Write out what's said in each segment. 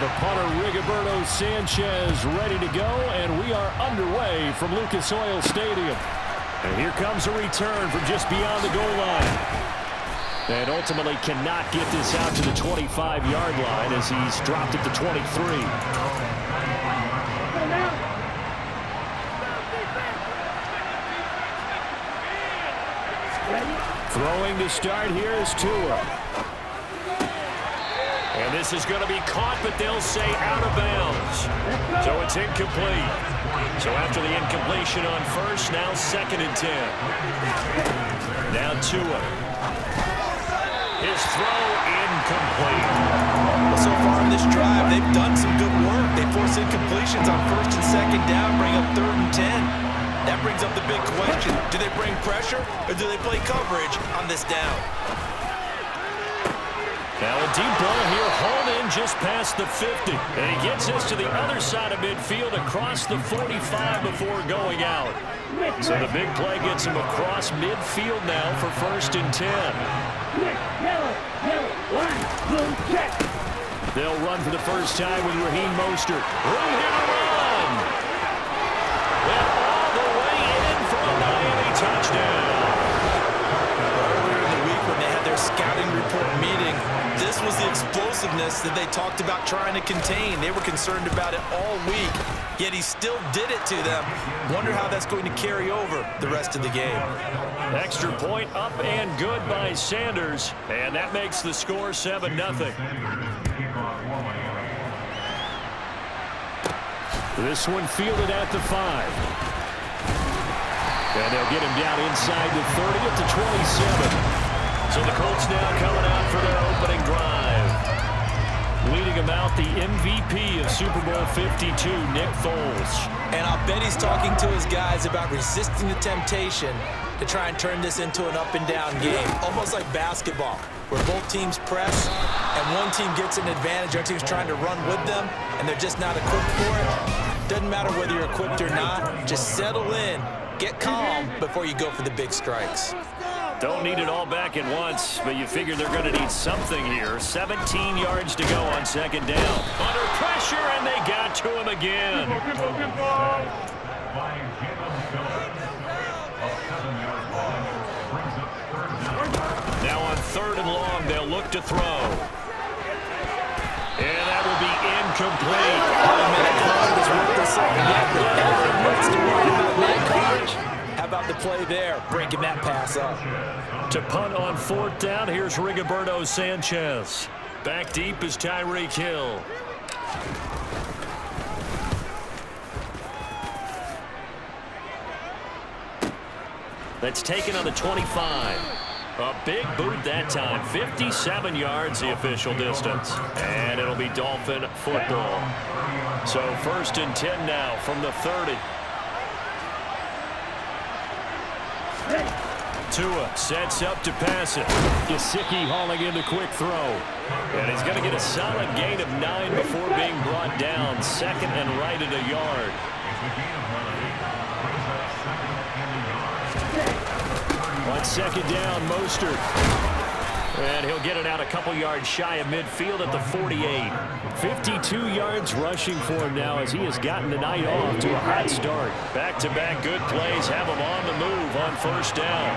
The punter, Rigoberto Sanchez, ready to go, and we are underway from Lucas Oil Stadium. And here comes a return from just beyond the goal line. And ultimately cannot get this out to the 25-yard line as he's dropped at the 23. Throwing to start here is Tua. And this is going to be caught, but they'll say out of bounds. So it's incomplete. So after the incompletion on first, now 2nd and 10. Now Tua. His throw incomplete. Well, so far in this drive, they've done some good work. They force incompletions on 1st and 2nd down, bring up 3rd and 10. That brings up the big question. Do they bring pressure or do they play coverage on this down? Now a deep ball here, hauled in just past the 50. And he gets this to the other side of midfield across the 45 before going out. So the big play gets him across midfield now for 1st and 10. They'll run for the first time with Raheem Mostert. Room here to run. And all the way in for a Miami touchdown. Earlier in the week when they had their scouting report meeting, this was the explosiveness that they talked about trying to contain. They were concerned about it all week, yet he still did it to them. Wonder how that's going to carry over the rest of the game. Extra point up and good by Sanders, and that makes the score 7-0. This one fielded at the 5. And they'll get him down inside the 30 at the 27. So the Colts now coming out for their opening drive. Leading him out, the MVP of Super Bowl 52, Nick Foles. And I'll bet he's talking to his guys about resisting the temptation to try and turn this into an up-and-down game. Almost like basketball, where both teams press, and one team gets an advantage, our team's trying to run with them, and they're just not equipped for it. Doesn't matter whether you're equipped or not. Just settle in, get calm before you go for the big strikes. Don't need it all back at once, but you figure they're going to need something here. 17 yards to go on 2nd down. Under pressure, and they got to him again. Now on 3rd and long, they'll look to throw. And that will be incomplete. How about the play there, breaking that pass up? To punt on 4th down, here's Rigoberto Sanchez. Back deep is Tyreek Hill. That's taken on the 25. A big boot that time. 57 yards the official distance. And it'll be Dolphin football. So 1st and 10 now from the 30. Tua sets up to pass it. Gesicki hauling in the quick throw. And he's going to get a solid gain of 9 before being brought down. 2nd and right at a yard. On 2nd down, Mostert. And he'll get it out a couple yards shy of midfield at the 48. 52 yards rushing for him now as he has gotten the night off to a hot start. Back-to-back good plays have him on the move on 1st down.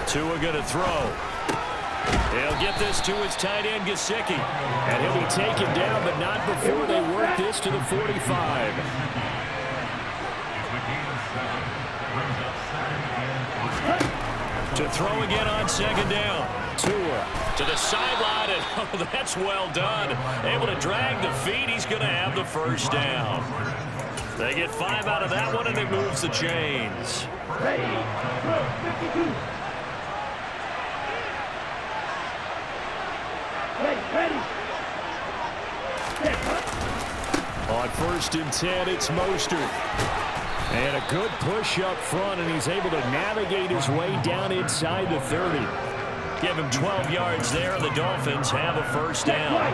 Tua going to throw. He'll get this to his tight end, Gesicki. And he'll be taken down, but not before they work this to the 45. To throw again on 2nd down. Tua to the sideline, and oh, that's well done. Able to drag the feet. He's going to have the 1st down. They get 5 out of that one, and it moves the chains. On 1st and 10, it's Mostert. And a good push up front, and he's able to navigate his way down inside the 30. Give him 12 yards there, and the Dolphins have a 1st down.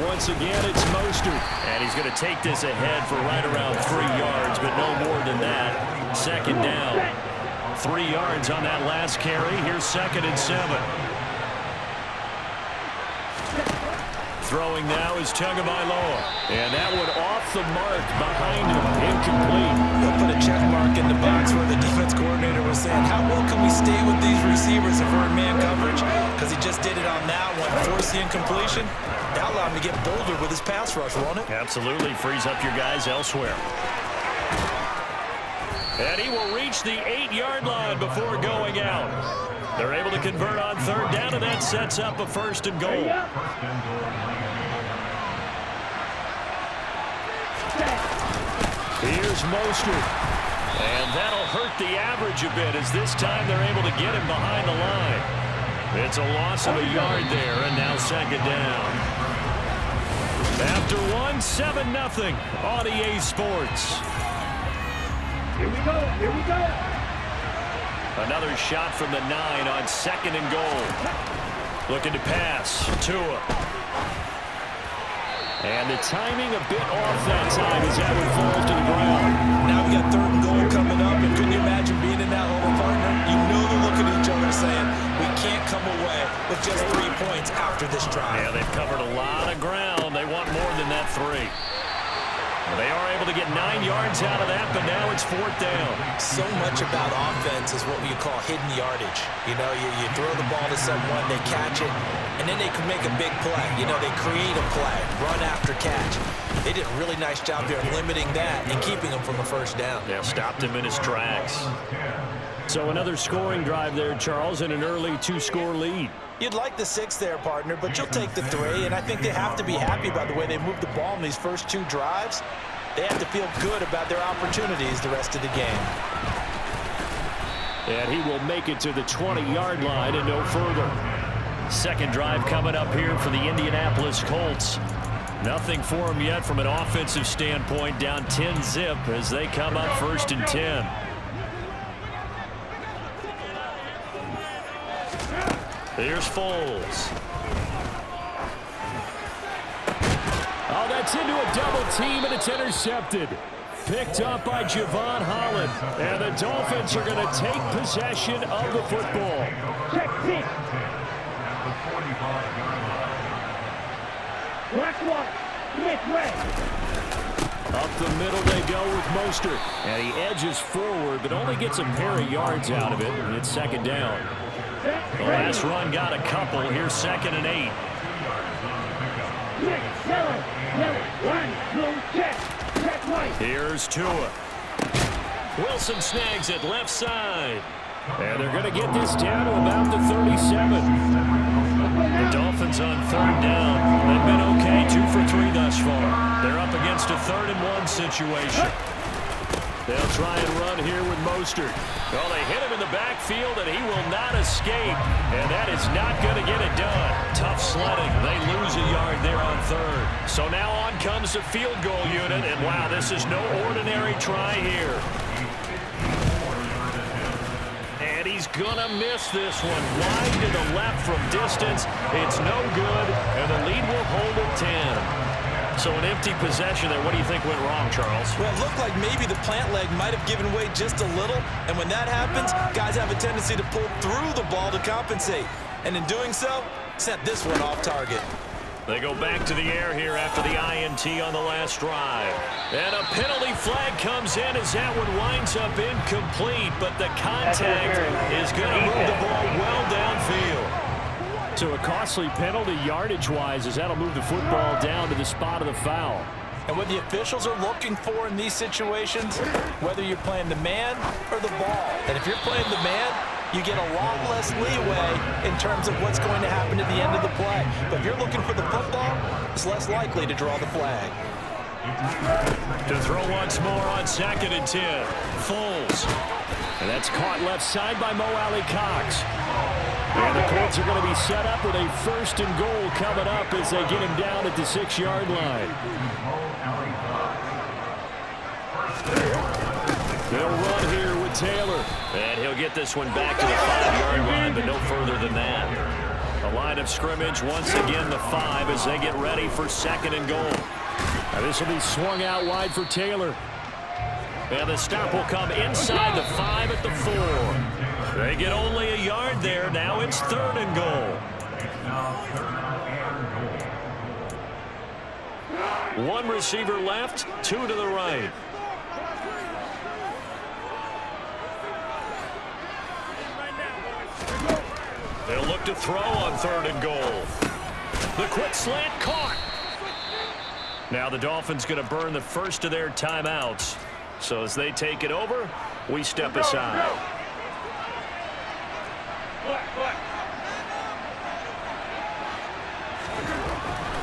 Once again, it's Mostert. And he's going to take this ahead for right around 3 yards, but no more than that. 2nd down. 3 yards on that last carry. Here's 2nd and 7. Throwing now is Tagovailoa. And that one off the mark behind him. Incomplete. They'll put a check mark in the box where the defense coordinator was saying, how well can we stay with these receivers if we're in man coverage? Because he just did it on that one. Force the incompletion. That allowed him to get bolder with his pass rush, won't it? Absolutely. Frees up your guys elsewhere. And he will reach the 8-yard line before going out. They're able to convert on 3rd down, and that sets up a 1st and goal. Here's Mostert. And that'll hurt the average a bit, as this time they're able to get him behind the line. It's a loss of a yard there, and now 2nd down. After 1, 7-0 on EA Sports. Here we go. Here we go. Another shot from the 9 on 2nd and goal. Looking to pass. Tua. And the timing a bit off that time as that one falls to the ground. Now we got 3rd and goal coming up, and can you imagine being in that hole, partner? You know they're looking at each other saying, we can't come away with just 3 points after this drive. Yeah, they've covered a lot of ground. They want more than that 3. They are able to get 9 yards out of that, but now it's 4th down. So much about offense is what we call hidden yardage. You know, you throw the ball to someone, they catch it, and then they can make a big play. You know, they create a play, run after catch. They did a really nice job there limiting that and keeping him from a 1st down. Yeah, stopped him in his tracks. So another scoring drive there, Charles, and an early 2-score lead. You'd like the 6 there, partner, but you'll take the 3, and I think they have to be happy about the way they moved the ball in these first 2 drives. They have to feel good about their opportunities the rest of the game. And he will make it to the 20-yard line and no further. 2nd drive coming up here for the Indianapolis Colts. Nothing for them yet from an offensive standpoint, down 10-zip as they come up 1st and 10. Here's Foles. Oh, that's into a double team, and it's intercepted. Picked up by Javon Holland. And the Dolphins are going to take possession of the football. Check 6. Black 1. Make way. Up the middle they go with Mostert. And he edges forward, but only gets a pair of yards out of it. And it's 2nd down. The last run got a couple. Here's 2nd and 8. 6, 7, 1, no check. Check white. Here's Tua. Wilson snags it left side. And they're going to get this down to about the 37. The Dolphins on 3rd down. They've been okay, 2 for 3 thus far. They're up against a 3rd and 1 situation. They'll try and run here with Mostert. Well, they hit him in the backfield, and he will not escape. And that is not going to get it done. Tough sledding. They lose a yard there on 3rd. So now on comes the field goal unit. And, wow, this is no ordinary try here. And he's going to miss this one. Wide to the left from distance. It's no good, and the lead will hold at 10. So an empty possession there. What do you think went wrong, Charles? Well, it looked like maybe the plant leg might have given way just a little. And when that happens, guys have a tendency to pull through the ball to compensate. And in doing so, sent this one off target. They go back to the air here after the INT on the last drive. And a penalty flag comes in as that one winds up incomplete. But the contact is going to move the ball well downfield. So a costly penalty yardage-wise as that'll move the football down to the spot of the foul. And what the officials are looking for in these situations, whether you're playing the man or the ball. And if you're playing the man, you get a lot less leeway in terms of what's going to happen at the end of the play. But if you're looking for the football, it's less likely to draw the flag. To throw once more on 2nd and 10. Foles. And that's caught left side by Mo Alley Cox. And the Colts are going to be set up with a 1st and goal coming up as they get him down at the 6-yard line. They'll run here with Taylor. And he'll get this one back to the 5-yard line, but no further than that. The line of scrimmage, once again, the 5 as they get ready for 2nd and goal. Now this will be swung out wide for Taylor. And the stop will come inside the 5 at the 4. They get only a yard there. Now it's 3rd and goal. One receiver left, 2 to the right. They'll look to throw on 3rd and goal. The quick slant caught. Now the Dolphins going to burn the first of their timeouts. So as they take it over, we step aside.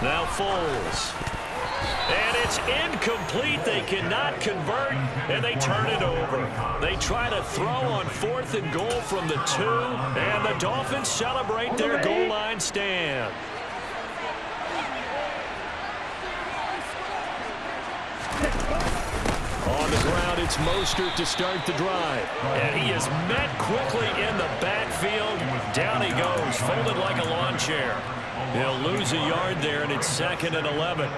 Now Foles. And it's incomplete. They cannot convert, and they turn it over. They try to throw on 4th and goal from the 2, and the Dolphins celebrate their goal line stand. On the ground, it's Mostert to start the drive. And he is met quickly in the backfield. Down he goes, folded like a lawn chair. He'll lose a yard there, and it's 2nd and 11.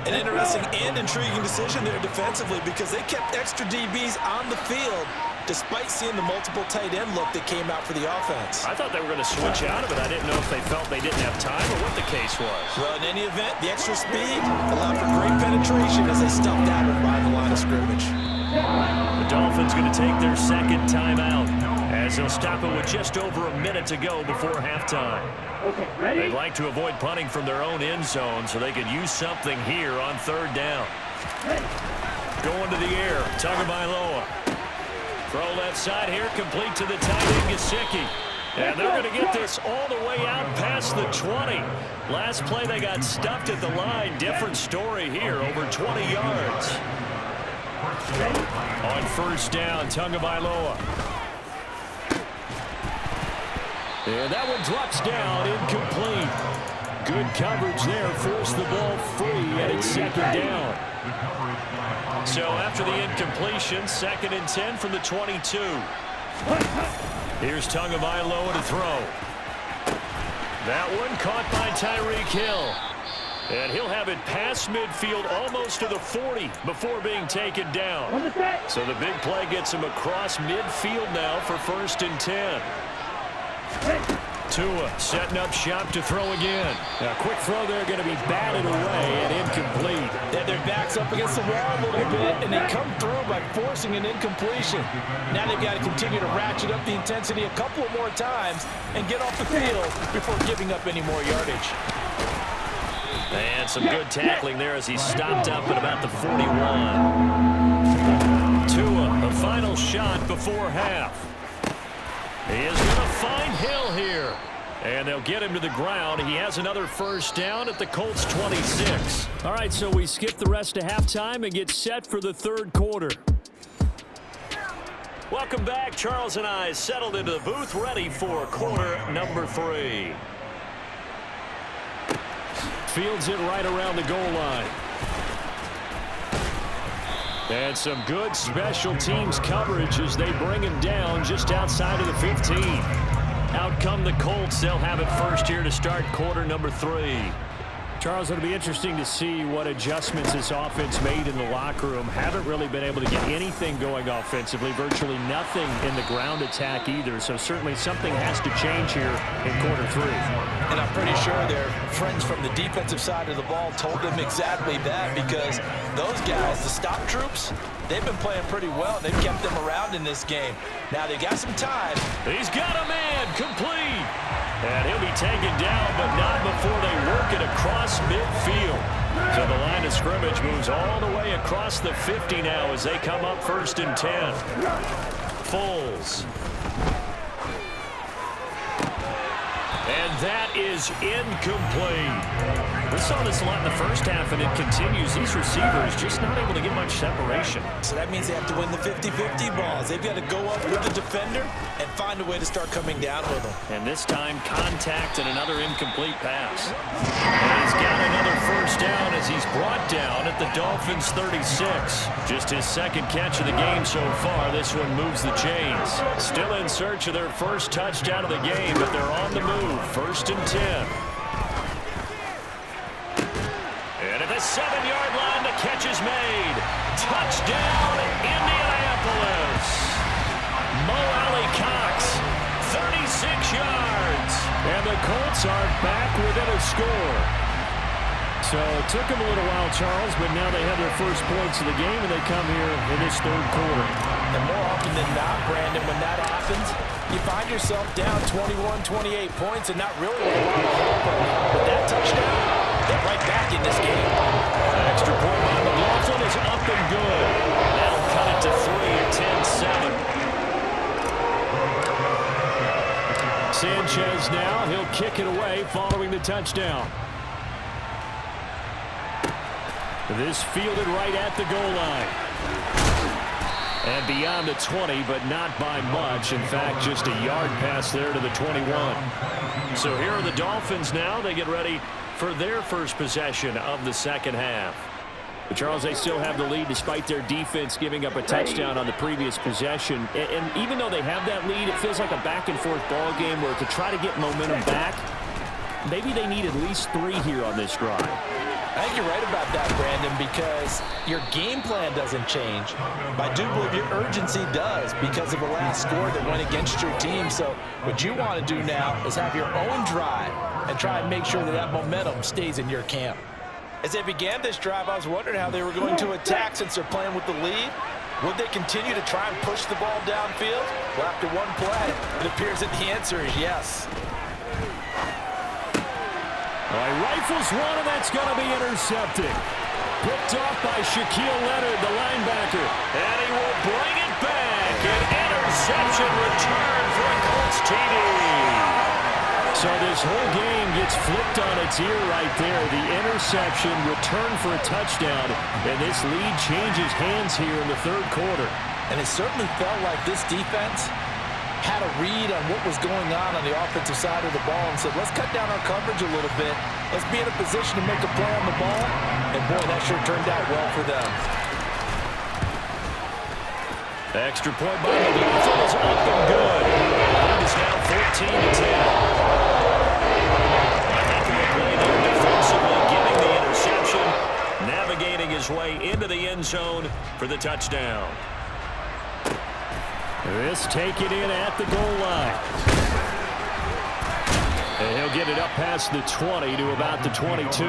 An interesting and intriguing decision there defensively because they kept extra DBs on the field despite seeing the multiple tight end look that came out for the offense. I thought they were going to switch out of it. I didn't know if they felt they didn't have time or what the case was. Well, in any event, the extra speed allowed for great penetration as they stuffed that one by the line of scrimmage. The Dolphins going to take their 2nd timeout as they'll stop it with just over a minute to go before halftime. They'd like to avoid punting from their own end zone so they could use something here on 3rd down. Going to the air, Tagovailoa. Throw left side here, complete to the tight end, Gesicki. And they're going to get this all the way out past the 20. Last play they got stuffed at the line. Different story here, over 20 yards. On 1st down, Tagovailoa. And that one drops down, incomplete. Good coverage there, forced the ball free, and it's 2nd down. So after the incompletion, 2nd and 10 from the 22. Here's Tagovailoa to throw. That one caught by Tyreek Hill. And he'll have it past midfield almost to the 40 before being taken down. So the big play gets him across midfield now for 1st and 10. Tua setting up shop to throw again. A quick throw there going to be batted away and incomplete. Their back's up against the wall a little bit, and they come through by forcing an incompletion. Now they've got to continue to ratchet up the intensity a couple of more times and get off the field before giving up any more yardage. And some good tackling there as he stopped up at about the 41. Tua, a final shot before half. He is going to find Hill here. And they'll get him to the ground. He has another 1st down at the Colts 26. All right, so we skip the rest of halftime and get set for the 3rd quarter. Welcome back. Charles and I settled into the booth, ready for quarter number 3. Fields it right around the goal line. And some good special teams coverage as they bring him down just outside of the 15. Out come the Colts. They'll have it first here to start quarter number 3. Charles, it'll be interesting to see what adjustments this offense made in the locker room. Haven't really been able to get anything going offensively. Virtually nothing in the ground attack either. So certainly something has to change here in quarter 3. And I'm pretty sure their friends from the defensive side of the ball told them exactly that because those guys, the stop troops, they've been playing pretty well. They've kept them around in this game. Now they got some time. He's got a man complete. And he'll be taken down, but not before they work it across midfield. So the line of scrimmage moves all the way across the 50 now as they come up 1st and 10. Foles. And that is incomplete. We saw this a lot in the first half, and it continues. These receivers just not able to get much separation. So that means they have to win the 50-50 balls. They've got to go up with the defender and find a way to start coming down with them. And this time, contact and another incomplete pass. And he's got another 1st down as he's brought down at the Dolphins' 36. Just his 2nd catch of the game so far. This one moves the chains. Still in search of their 1st touchdown of the game, but they're on the move. 1st and 10. And at the 7-yard line, the catch is made. Touchdown, Indianapolis. are back within a score. So it took them a little while, Charles, but now they have their first points of the game, and they come here in this third quarter. And more often than not, Brandon, when that happens, you find yourself down 21, 28 points and not really with a lot of help. But that touchdown, they're right back in this game. Extra point by McLaughlin is up and good. That'll cut it to 3 at 10-7. Sanchez now, he'll kick it away following the touchdown. This fielded right at the goal line. And beyond the 20, but not by much. In fact, just a yard pass there to the 21. So here are the Dolphins now. They get ready for their first possession of the second half. But Charles, they still have the lead despite their defense giving up a touchdown on the previous possession. And even though they have that lead, it feels like a back-and-forth ball game where to try to get momentum back, maybe they need at least 3 here on this drive. I think you're right about that, Brandon, because your game plan doesn't change. I do believe your urgency does because of the last score that went against your team. So what you want to do now is have your own drive and try and make sure that that momentum stays in your camp. As they began this drive, I was wondering how they were going to attack since they're playing with the lead. Would they continue to try and push the ball downfield? Well, after one play, it appears that the answer is yes. Rifles one, and that's going to be intercepted. Picked off by Shaquille Leonard, the linebacker. And he will bring it back. An interception return for a Colts TD. So this whole game gets flipped on its ear right there. The interception, return for a touchdown. And this lead changes hands here in the third quarter. And it certainly felt like this defense had a read on what was going on the offensive side of the ball and said, let's cut down our coverage a little bit. Let's be in a position to make a play on the ball. And, boy, that sure turned out well for them. The extra point by McLaughlin is up and good. Lead is now 14-10. Making the play there defensively, getting the interception, navigating his way into the end zone for the touchdown. This taken in at the goal line. And he'll get it up past the 20 to about the 22.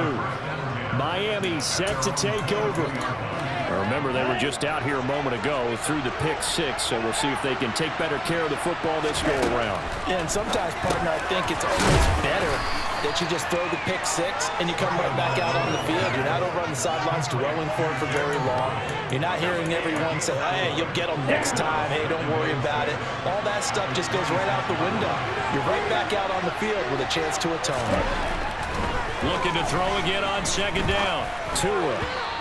Miami set to take over. Remember, they were just out here a moment ago through the pick 6, so we'll see if they can take better care of the football this go-around. Yeah, and sometimes, partner, I think it's almost better that you just throw the pick 6 and you come right back out on the field. You're not over on the sidelines dwelling for it for very long. You're not hearing everyone say, hey, you'll get them next time. Hey, don't worry about it. All that stuff just goes right out the window. You're right back out on the field with a chance to atone. Looking to throw again on second down. Tua.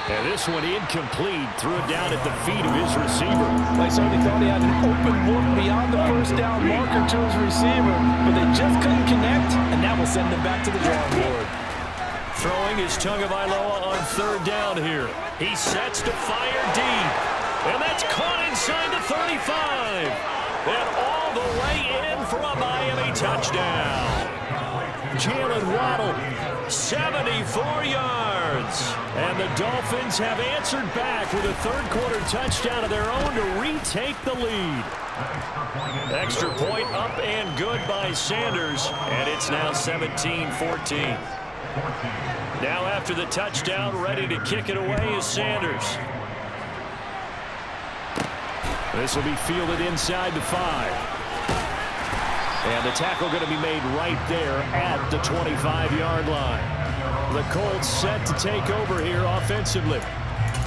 And this one incomplete. Threw it down at the feet of his receiver. They certainly thought he had an open look beyond the first down marker to his receiver, but they just couldn't connect, and that will send them back to the drawing board. Throwing is Tagovailoa on third down here. He sets to fire deep. And that's caught inside the 35. And all the way in for a Miami touchdown. Jalen Waddle, 74 yards. And the Dolphins have answered back with a third-quarter touchdown of their own to retake the lead. Extra point up and good by Sanders. And it's now 17-14. Now after the touchdown, ready to kick it away is Sanders. This will be fielded inside the 5. And the tackle going to be made right there at the 25-yard line. The Colts set to take over here offensively.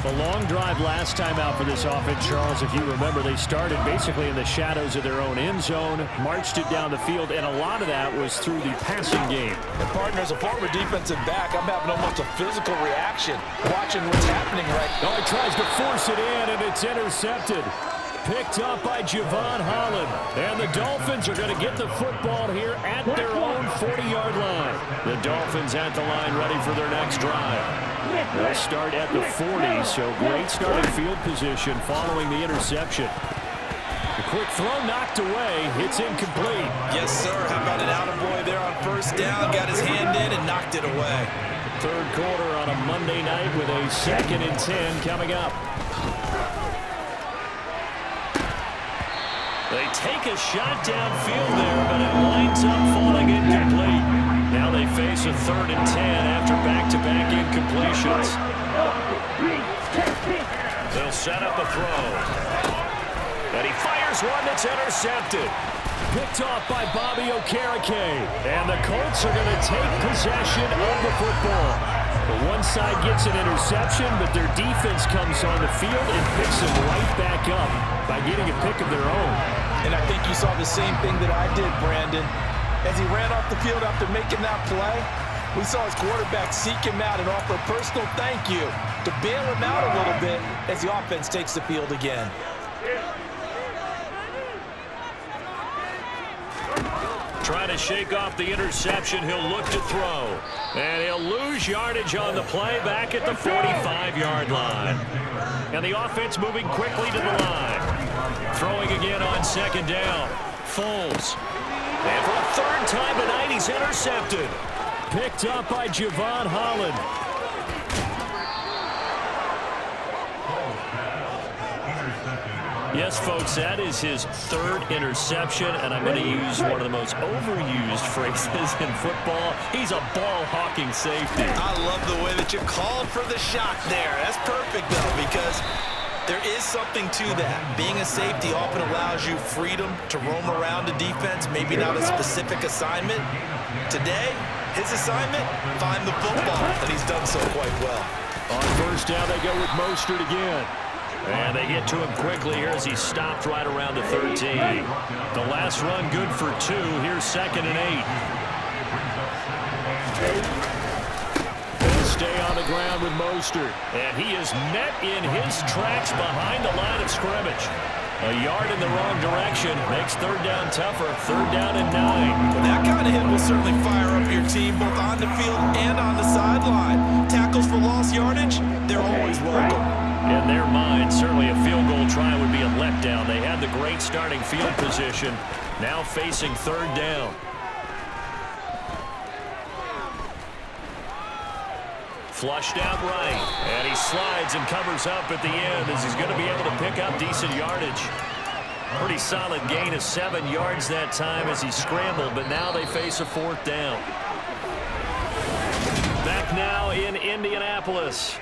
The long drive last time out for this offense, Charles, if you remember, they started basically in the shadows of their own end zone, marched it down the field, and a lot of that was through the passing game. And partner, as a former defensive back, I'm having almost a physical reaction watching what's happening right now. Oh, he tries to force it in, and it's intercepted. Picked up by Javon Holland. And the Dolphins are going to get the football here at their own 40-yard line. The Dolphins at the line ready for their next drive. They'll start at the 40, so great starting field position following the interception. The quick throw knocked away. It's incomplete. Yes, sir. How about an attaboy there on first down? Got his hand in and knocked it away. Third quarter on a Monday night with a 2nd and 10 coming up. They take a shot downfield there, but it winds up falling incomplete. Now now they face a 3rd and 10 after back-to-back incompletions. They'll set up a throw. And he fires one that's intercepted. Picked off by Bobby Okereke. And the Colts are going to take possession of the football. But one side gets an interception, but their defense comes on the field and picks them right back up by getting a pick of their own. And I think you saw the same thing that I did, Brandon. As he ran off the field after making that play, we saw his quarterback seek him out and offer a personal thank you to bail him out a little bit as the offense takes the field again. Trying to shake off the interception. He'll look to throw. And he'll lose yardage on the play back at the 45-yard line. And the offense moving quickly to the line. Throwing again on 2nd down. Foles. And for a 3rd time tonight, he's intercepted. Picked up by Javon Holland. Yes, folks, that is his 3rd interception, and I'm going to use one of the most overused phrases in football. He's a ball-hawking safety. I love the way that you called for the shot there. That's perfect, though, because there is something to that. Being a safety often allows you freedom to roam around the defense, maybe not a specific assignment. Today, his assignment, find the football, and he's done so quite well. On 1st down, they go with Mostert again. And they get to him quickly here as he stopped right around the 13. The last run good for 2. Here's 2nd and 8. They'll stay on the ground with Mostert. And he is met in his tracks behind the line of scrimmage. A yard in the wrong direction makes 3rd down tougher. 3rd down and 9. Well, that kind of hit will certainly fire up your team both on the field and on the sideline. Tackles for lost yardage, they're always welcome. In their mind, certainly a field goal try would be a letdown. They had the great starting field position. Now facing 3rd down. Flushed out right. And he slides and covers up at the end as he's going to be able to pick up decent yardage. Pretty solid gain of 7 yards that time as he scrambled, but now they face a 4th down. Back now in Indianapolis.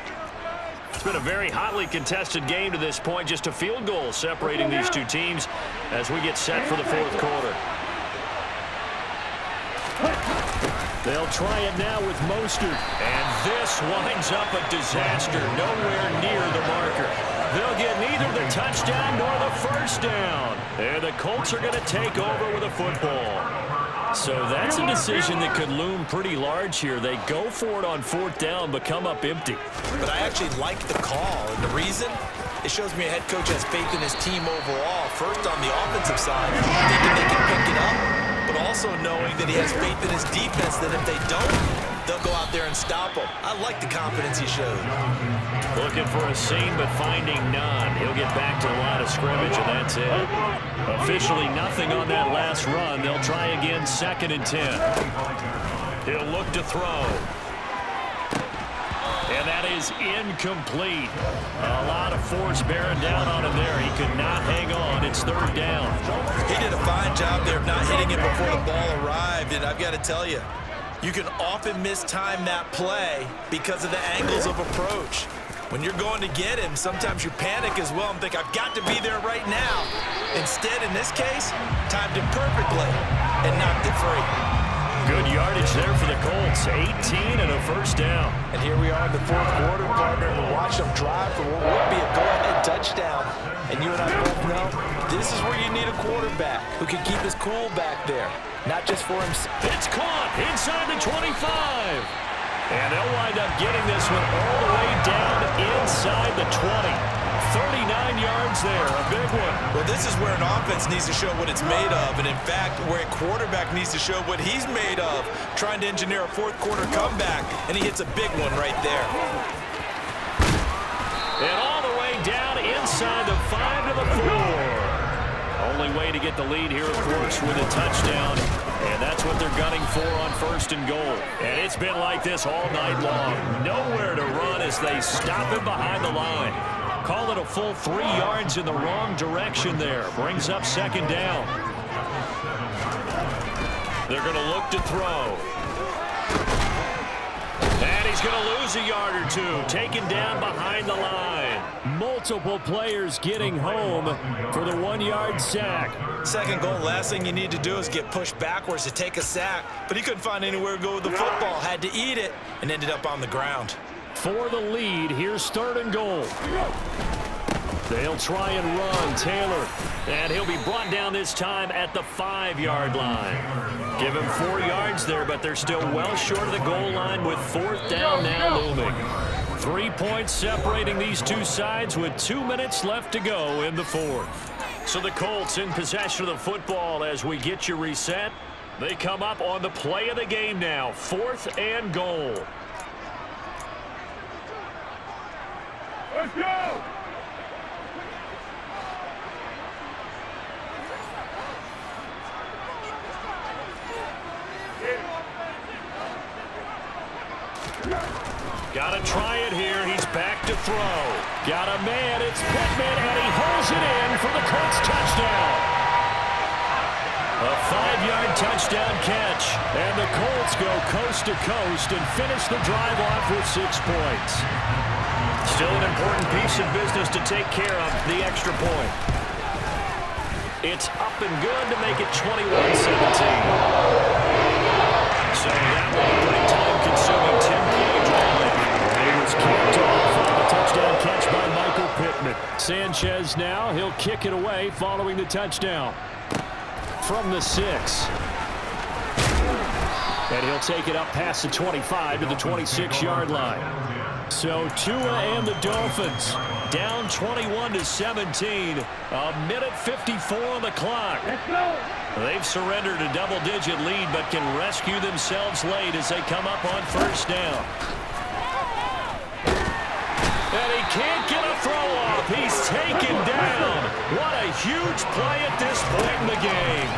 It's been a very hotly contested game to this point. Just a field goal separating these two teams as we get set for the 4th quarter. They'll try it now with Mostert. And this winds up a disaster. Nowhere near the marker. They'll get neither the touchdown nor the 1st down. And the Colts are going to take over with a football. So that's a decision that could loom pretty large here. They go for it on 4th down, but come up empty. But I actually like the call, and the reason? It shows me a head coach has faith in his team overall. First, on the offensive side, thinking they can pick it up, but also knowing that he has faith in his defense that if they don't, they'll go out there and stop him. I like the confidence he showed. Looking for a seam, but finding none. He'll get back to the line of scrimmage, and that's it. Officially nothing on that last run. They'll try again, 2nd and 10. He'll look to throw. And that is incomplete. A lot of force bearing down on him there. He could not hang on. It's 3rd down. He did a fine job there of not hitting it before the ball arrived, and I've got to tell you, you can often mistime that play because of the angles of approach. When you're going to get him, sometimes you panic as well and think, I've got to be there right now. Instead, in this case, timed it perfectly and knocked it free. Good yardage there for the Colts. 18 and a 1st down. And here we are in the 4th quarter, partner, and we'll watch them drive for what would be a go-ahead touchdown. And you and I both know this is where you need a quarterback who can keep his cool back there, not just for himself. It's caught inside the 25. And they'll wind up getting this one all the way down inside the 20. 39 yards there, a big one. Well, this is where an offense needs to show what it's made of, and in fact, where a quarterback needs to show what he's made of, trying to engineer a 4th quarter comeback, and he hits a big one right there. And all the way down inside the 5 to the 4. Only way to get the lead here, of course, with a touchdown. And that's what they're gunning for on 1st and goal. And it's been like this all night long. Nowhere to run as they stop him behind the line. Call it a full 3 yards in the wrong direction there. Brings up 2nd down. They're going to look to throw. he's going to lose a yard or two. Taken down behind the line. Multiple players getting home for the 1-yard sack. Second goal, last thing you need to do is get pushed backwards to take a sack. But he couldn't find anywhere to go with the football. Had to eat it and ended up on the ground. For the lead, here's 3rd and goal. They'll try and run Taylor. And he'll be brought down this time at the 5-yard line. Give him 4 yards there, but they're still well short of the goal line with 4th down now looming. 3 points separating these two sides with 2 minutes left to go in the 4th. So the Colts in possession of the football as we get you reset. They come up on the play of the game now. 4th and goal. Let's go! Got to try it here. He's back to throw. Got a man. It's Pittman, and he holds it in for the Colts touchdown. A 5-yard touchdown catch. And the Colts go coast to coast and finish the drive off with 6 points. Still an important piece of business to take care of, the extra point. It's up and good to make it 21-17. So that was a pretty time-consuming 10-play drive. He was kicked off on the touchdown catch by Michael Pittman. Sanchez now, he'll kick it away following the touchdown. From the 6. And he'll take it up past the 25 to the 26-yard line. So Tua and the Dolphins down 21-17. A minute 54 on the clock. Let's go! They've surrendered a double-digit lead, but can rescue themselves late as they come up on 1st down. And he can't get a throw off. He's taken down. What a huge play at this point in the game.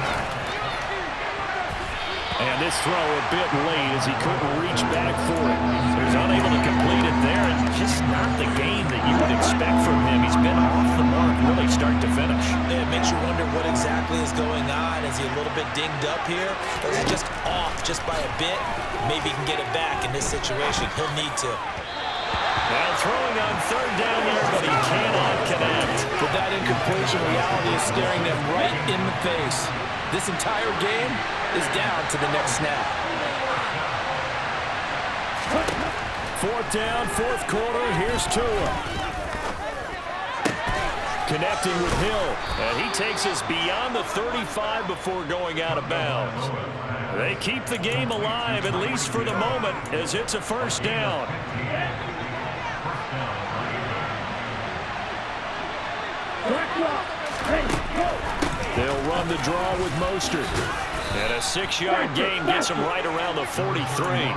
And this throw a bit late as he couldn't reach back for it. He was unable to complete it there, and just not the game that you would expect from him. He's been off the mark really start to finish. It makes you wonder what exactly is going on. Is he a little bit dinged up here? Or is he just off just by a bit? Maybe he can get it back in this situation. He'll need to. Now throwing on 3rd down there, but he cannot connect. With that incompletion, reality is staring them right in the face. This entire game is down to the next snap. 4th down, 4th quarter. Here's Tua. Connecting with Hill. And he takes us beyond the 35 before going out of bounds. They keep the game alive, at least for the moment, as it's a 1st down. They'll run the draw with Mostert. And a 6-yard gain gets him right around the 43.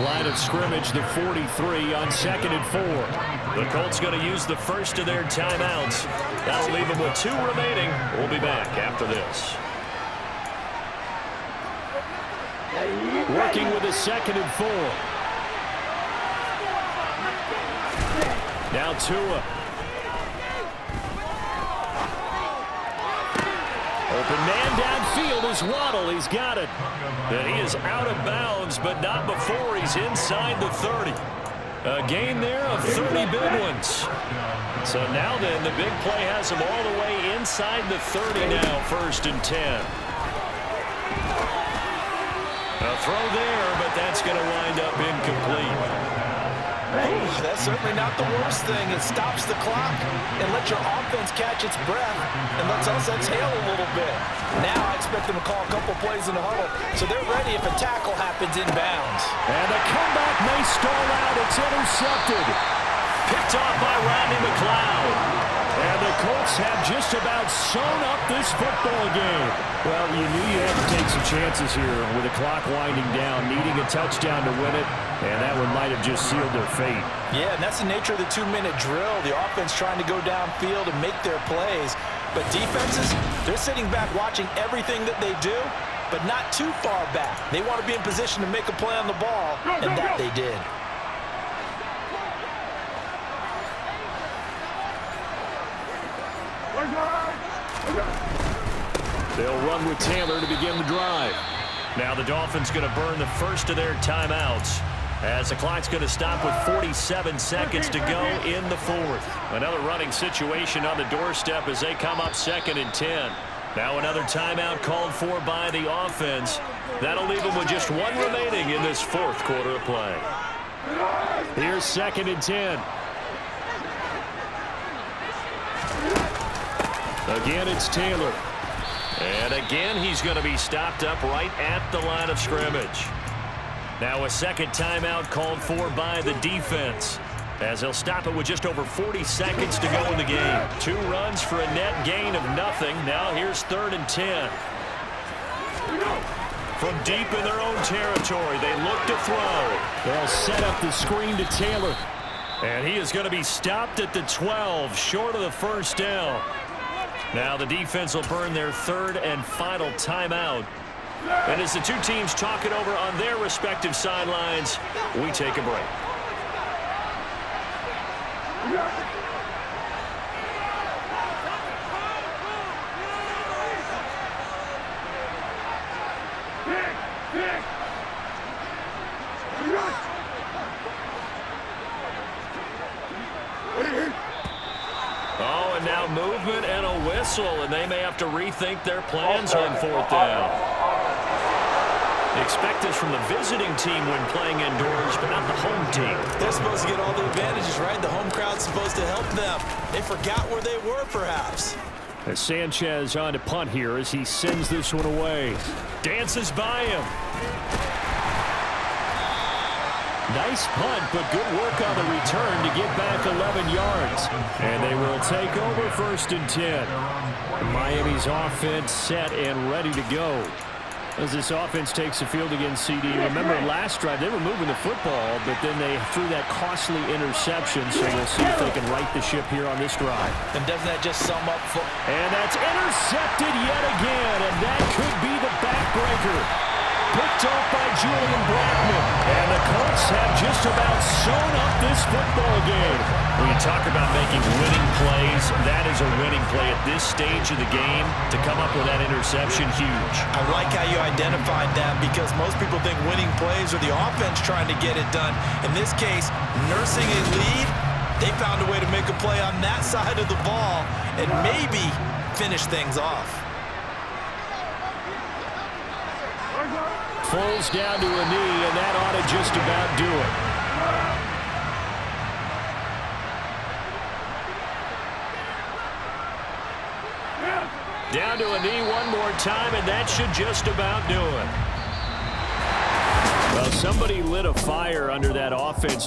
Line of scrimmage, the 43 on 2nd and 4. The Colts going to use the first of their timeouts. That'll leave them with 2 remaining. We'll be back after this. Working with a 2nd and 4. Now Tua. Open man downfield is Waddle. He's got it. And he is out of bounds, but not before he's inside the 30. A gain there of 30 big ones. So now then, the big play has him all the way inside the 30 now, 1st and 10. A throw there, but that's going to wind up incomplete. That's certainly not the worst thing. It stops the clock and lets your offense catch its breath and lets us exhale a little bit. Now I expect them to call a couple plays in the huddle, so they're ready if a tackle happens inbounds. And the comeback may stall out. It's intercepted. Picked off by Rodney McLeod. And the Colts have just about sewn up this football game. Well, you knew you had to take some chances here with the clock winding down, needing a touchdown to win it, and that one might have just sealed their fate. Yeah, and that's the nature of the 2-minute drill. The offense trying to go downfield and make their plays. But defenses, they're sitting back watching everything that they do, but not too far back. They want to be in position to make a play on the ball, and that they did. They'll run with Taylor to begin the drive. Now the Dolphins going to burn the first of their timeouts. As the clock's going to stop with 47 seconds to go in the fourth. Another running situation on the doorstep as they come up 2nd and 10. Now another timeout called for by the offense. That'll leave them with just one remaining in this fourth quarter of play. Here's 2nd and 10. Again, it's Taylor. And again, he's going to be stopped up right at the line of scrimmage. Now a second timeout called for by the defense, as they'll stop it with just over 40 seconds to go in the game. 2 runs for a net gain of nothing. Now here's 3rd and 10. From deep in their own territory, they look to throw. They'll set up the screen to Taylor. And he is going to be stopped at the 12, short of the first down. Now the defense will burn their 3rd and final timeout. And as the two teams talk it over on their respective sidelines, we take a break. Oh, and now movement and a whistle, and they may have to rethink their plans on 4th down. Expect this from the visiting team when playing indoors, but not the home team. They're supposed to get all the advantages, right? The home crowd's supposed to help them. They forgot where they were, perhaps. As Sanchez on to punt here as he sends this one away. Dances by him. Nice punt, but good work on the return to get back 11 yards. And they will take over 1st and 10. Miami's offense set and ready to go. As this offense takes the field against CD. Remember last drive, they were moving the football, but then they threw that costly interception, so we'll see if they can right the ship here on this drive. And doesn't that just sum up? And that's intercepted yet again, and that could be the backbreaker. Picked off by Julian Blackman. And the Colts have just about sewn up this football game. When you talk about making winning plays, that is a winning play at this stage of the game. To come up with that interception, huge. I like how you identified that, because most people think winning plays are the offense trying to get it done. In this case, nursing a lead, they found a way to make a play on that side of the ball and maybe finish things off. Falls down to a knee, and that ought to just about do it. Down to a knee one more time, and that should just about do it. Well, somebody lit a fire under that offense.